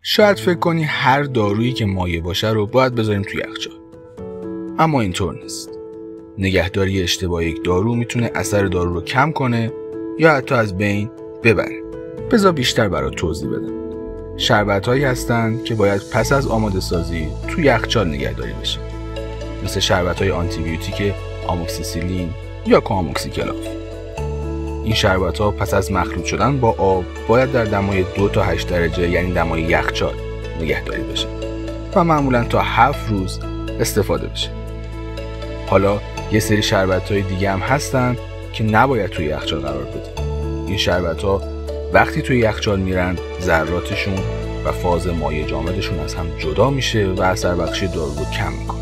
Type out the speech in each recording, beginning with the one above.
شاید فکر کنی هر دارویی که مایع باشه رو باید بذاریم توی یخچال. اما اینطور نیست. نگهداری اشتباه یک دارو میتونه اثر دارو رو کم کنه یا حتی از بین ببره. بذار بیشتر برات توضیح بدم. شربت‌هایی هستن که باید پس از آماده سازی توی یخچال نگهداری بشه. مثل شربت‌های آنتی بیوتیک آموکسیسیلین یا کوآموکسیکلاف. این شربت‌ها پس از مخلوط شدن با آب باید در دمای 2 تا 8 درجه یعنی دمای یخچال نگهداری بشه و معمولاً تا 7 روز استفاده بشه. حالا یه سری شربت‌های دیگه هم هستن که نباید توی یخچال قرار بدیم. این شربت‌ها وقتی توی یخچال میرن ذراتشون و فاز مایع جامدشون از هم جدا میشه و اثر بخشی دارو رو کم میکنه.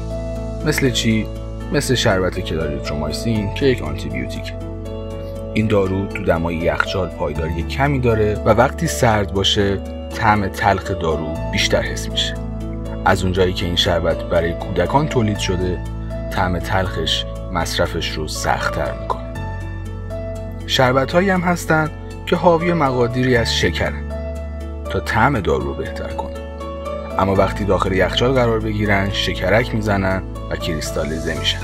مثل چی؟ مثل شربت کلاریترومایسین که یک آنتی بیوتیکه. این دارو تو دمای یخچال پایداری کمی داره و وقتی سرد باشه طعم تلخ دارو بیشتر حس میشه. از اونجایی که این شربت برای کودکان تولید شده، طعم تلخش مصرفش رو سخت‌تر میکنه. شربت‌هایی هم هستن که حاوی مقادیری از شکرن تا طعم دارو رو بهتر کنه. اما وقتی داخل یخچال قرار بگیرن شکرک میزنن و کریستالیزه میشن.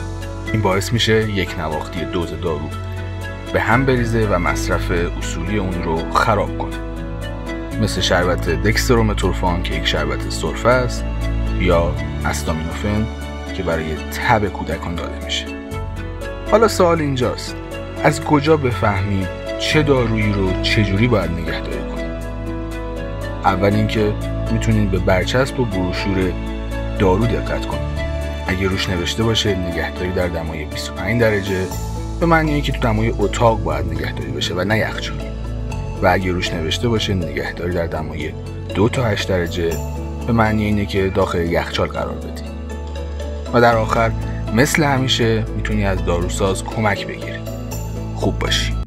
این باعث میشه یک نواختی دوز دارو به هم بریزه و مصرف اصولی اون رو خراب کنه. مثل شربت دکسترومتورفان که یک شربت سرفه است یا استامینوفن که برای تب کودکان داده میشه. حالا سوال اینجاست، از کجا بفهمیم چه دارویی رو چجوری باید نگهداری کنیم؟ اول اینکه میتونید به برچسب و بروشور دارو دقت کنید. اگه روش نوشته باشه نگهداری در دمای 25 درجه به معنی اینه که تو دمای اتاق باید نگهداری بشه و نه یخچال. و اگه روش نوشته باشه نگهداری در دمای 2 تا 8 درجه به معنی اینه که داخل یخچال قرار بدی. و در آخر مثل همیشه میتونی از داروساز کمک بگیری. خوب باشی.